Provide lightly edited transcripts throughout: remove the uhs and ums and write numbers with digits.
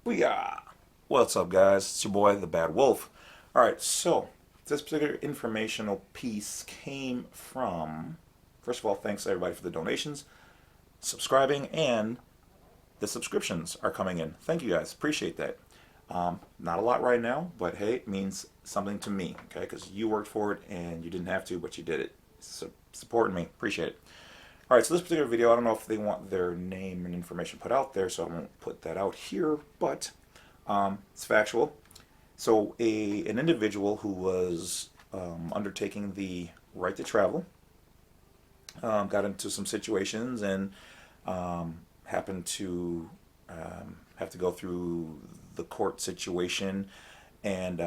Booyah! What's up, guys? It's your boy, the Bad Wolf. Alright, so this particular informational piece came from, first of all, thanks everybody for the donations, subscribing, and the subscriptions are coming in. Thank you guys. Appreciate that. Not a lot right now, but hey, it means something to me, okay? Because you worked for it and you didn't have to, but you did it. So supporting me. Appreciate it. Alright, so this particular video, I don't know if they want their name and information put out there, so I won't put that out here, but it's factual. So an individual who was undertaking the right to travel got into some situations and happened to have to go through the court situation, and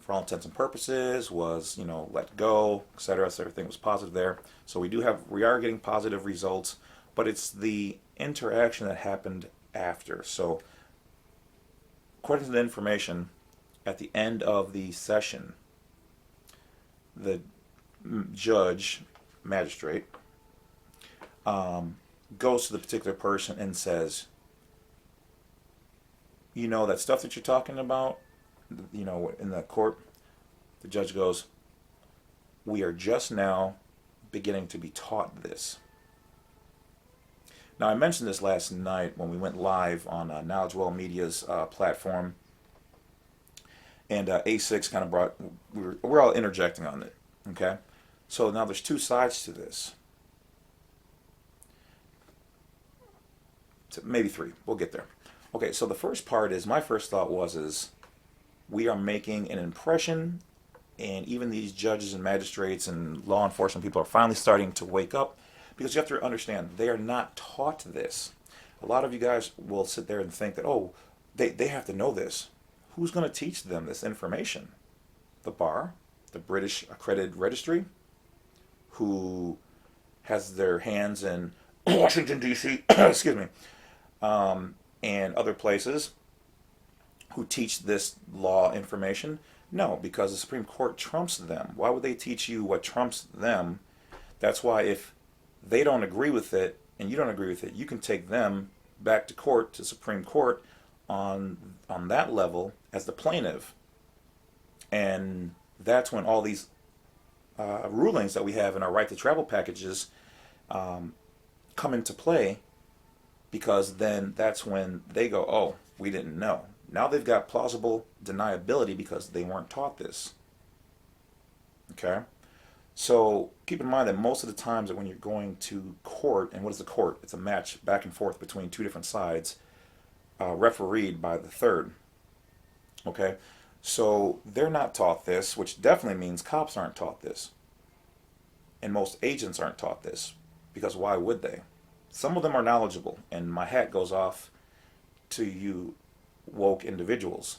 for all intents and purposes was let go, etc. So everything was positive there. So we are getting positive results, but it's the interaction that happened after. So according to the information, at the end of the session, the judge, magistrate, goes to the particular person and says, that stuff that you're talking about, in the court, the judge goes, we are just now beginning to be taught this. Now, I mentioned this last night when we went live on Knowledgeable Media's platform, and A6 kind of we're all interjecting on it, okay? So now there's two sides to this. Maybe three. We'll get there. Okay, so the first part is, my first thought is we are making an impression, and even these judges and magistrates and law enforcement people are finally starting to wake up, because you have to understand, they are not taught this. A lot of you guys will sit there and think that, oh, they have to know this. Who's going to teach them this information? The bar, the British accredited registry, who has their hands in Washington, D.C., excuse me, and other places who teach this law information? No, because the Supreme Court trumps them. Why would they teach you what trumps them? That's why if they don't agree with it and you don't agree with it, you can take them back to court, to Supreme Court, on that level as the plaintiff. And that's when all these rulings that we have in our right to travel packages come into play, because then that's when they go, oh, we didn't know. Now they've got plausible deniability because they weren't taught this. Okay? So keep in mind that most of the times that when you're going to court, and what is the court? It's a match back and forth between two different sides, refereed by the third. Okay? So they're not taught this, which definitely means cops aren't taught this. And most agents aren't taught this, because why would they? Some of them are knowledgeable, and my hat goes off to you woke individuals.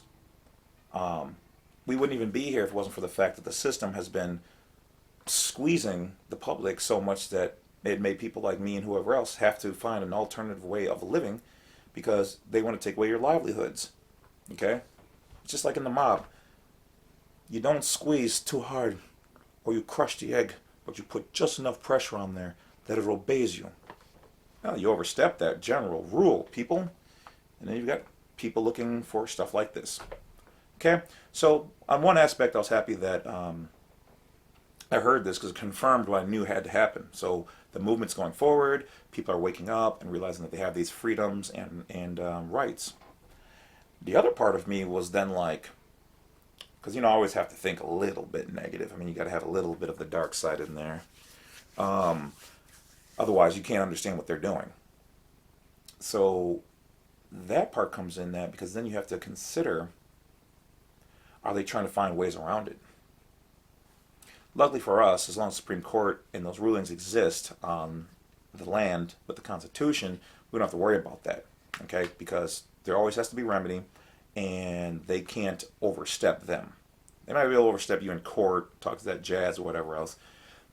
We wouldn't even be here if it wasn't for the fact that the system has been squeezing the public so much that it made people like me and whoever else have to find an alternative way of living, because they want to take away your livelihoods. Okay? Just like in the mob. You don't squeeze too hard or you crush the egg, but you put just enough pressure on there that it obeys you. Now, you overstep that general rule, people, and then you've got people looking for stuff like this. Okay? So, on one aspect, I was happy that I heard this, because it confirmed what I knew had to happen. So, the movement's going forward, people are waking up and realizing that they have these freedoms and rights. The other part of me was then like, because I always have to think a little bit negative. I mean, you got to have a little bit of the dark side in there. Otherwise, you can't understand what they're doing. So that part comes in that, because then you have to consider, are they trying to find ways around it? Luckily for us, as long as the Supreme Court and those rulings exist on the land with the Constitution, we don't have to worry about that, okay? Because there always has to be remedy, and they can't overstep them. They might be able to overstep you in court, talk to that jazz or whatever else,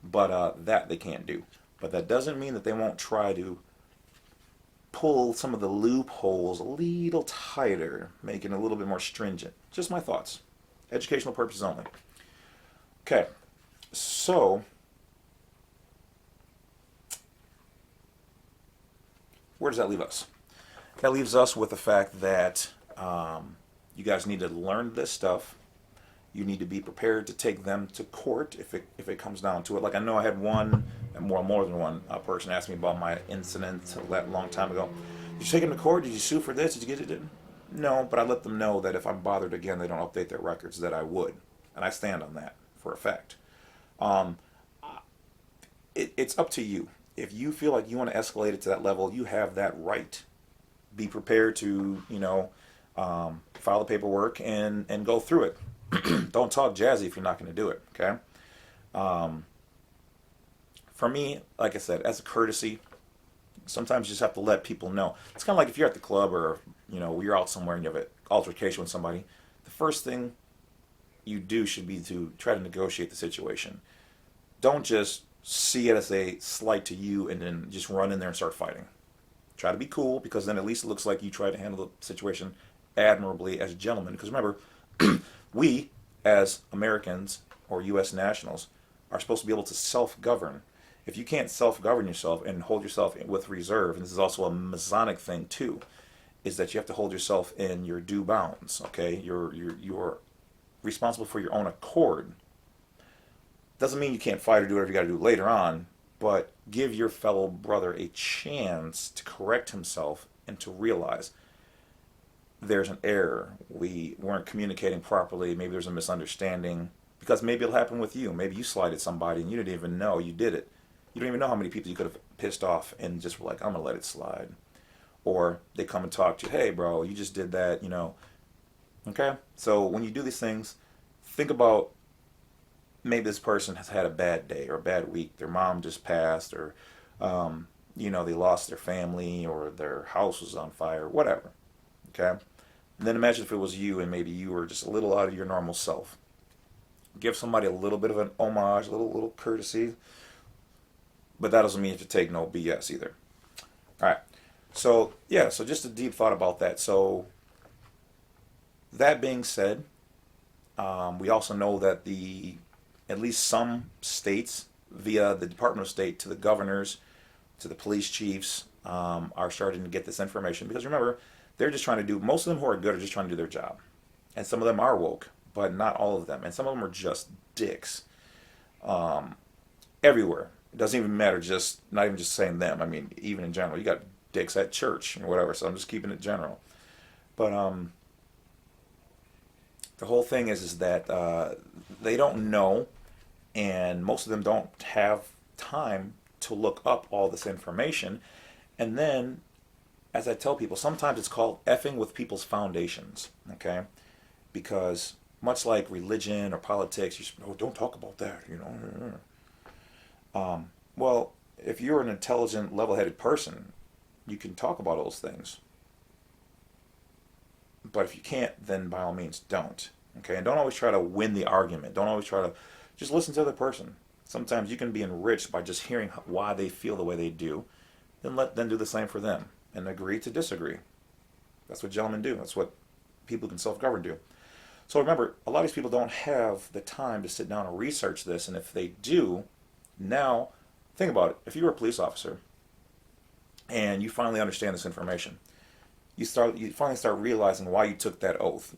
but that they can't do. But that doesn't mean that they won't try to pull some of the loopholes a little tighter, making it a little bit more stringent. Just my thoughts. Educational purposes only. Okay, so where does that leave us? that leaves us with the fact that you guys need to learn this stuff. You need to be prepared to take them to court if it comes down to it. Like I know I had more than one person ask me about my incident a long time ago. Did you take him to court? Did you sue for this? Did you get it? No, but I let them know that if I'm bothered again, they don't update their records, that I would. And I stand on that for a fact. It's up to you. If you feel like you want to escalate it to that level, you have that right. Be prepared to, file the paperwork and go through it. Don't talk jazzy if you're not going to do it, okay? For me, like I said, as a courtesy, sometimes you just have to let people know. It's kind of like if you're at the club or, you're out somewhere and you have an altercation with somebody, the first thing you do should be to try to negotiate the situation. Don't just see it as a slight to you and then just run in there and start fighting. Try to be cool, because then at least it looks like you try to handle the situation admirably as gentlemen. Because remember, we as Americans or U.S. nationals are supposed to be able to self-govern. If you can't self-govern yourself and hold yourself with reserve, and this is also a Masonic thing too, is that you have to hold yourself in your due bounds. Okay, you're responsible for your own accord. Doesn't mean you can't fight or do whatever you got to do later on, but give your fellow brother a chance to correct himself and to realize there's an error. We weren't communicating properly. Maybe there's a misunderstanding, because maybe it'll happen with you. Maybe you slighted somebody and you didn't even know you did it. You don't even know how many people you could have pissed off and just were like, I'm going to let it slide. Or they come and talk to you, hey bro, you just did that, Okay? So when you do these things, think about maybe this person has had a bad day or a bad week. Their mom just passed, or, they lost their family, or their house was on fire, whatever. Okay? And then imagine if it was you and maybe you were just a little out of your normal self. Give somebody a little bit of an homage, a little courtesy, but that doesn't mean you have to take no BS either. All right. So, so just a deep thought about that. So, that being said, we also know that at least some states, via the Department of State to the governors, to the police chiefs, are starting to get this information. Because remember, they're just trying to do, most of them who are good are just trying to do their job. And some of them are woke, but not all of them. And some of them are just dicks. Everywhere. It doesn't even matter, not even just saying them. I mean, even in general. You got dicks at church or whatever, so I'm just keeping it general. But the whole thing is that they don't know, and most of them don't have time to look up all this information. And then, as I tell people, sometimes it's called effing with people's foundations, okay? Because much like religion or politics, don't talk about that, well, if you're an intelligent, level-headed person, you can talk about those things. But if you can't, then by all means don't. Okay? And don't always try to win the argument. Don't always try to, just listen to the other person. Sometimes you can be enriched by just hearing why they feel the way they do. Then let them do the same for them and agree to disagree. That's what gentlemen do. That's what people who can self-govern do. So remember, a lot of these people don't have the time to sit down and research this. And if they do, now, think about it. If you were a police officer and you finally understand this information, you finally start realizing why you took that oath,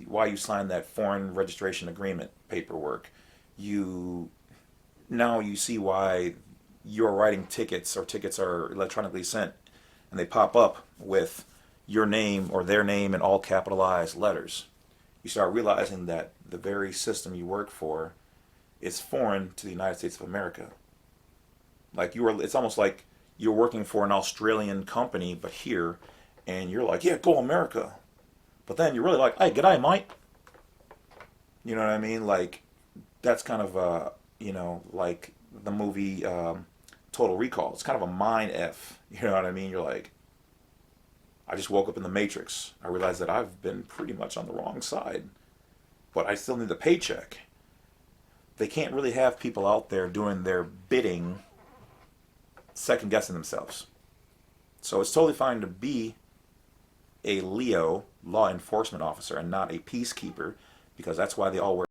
why you signed that foreign registration agreement paperwork. Now you see why you're writing tickets, or tickets are electronically sent, and they pop up with your name or their name in all capitalized letters. You start realizing that the very system you work for is foreign to the United States of America. It's almost like you're working for an Australian company, but here, and you're like, yeah, go America. But then you're really like, hey, g'day, mate. You know what I mean? Like, that's kind of, like the movie Total Recall. It's kind of a mind F. You know what I mean? You're like, I just woke up in the Matrix. I realized that I've been pretty much on the wrong side. But I still need the paycheck. They can't really have people out there doing their bidding, second guessing themselves. So it's totally fine to be a Leo, law enforcement officer, and not a peacekeeper, because that's why they all wear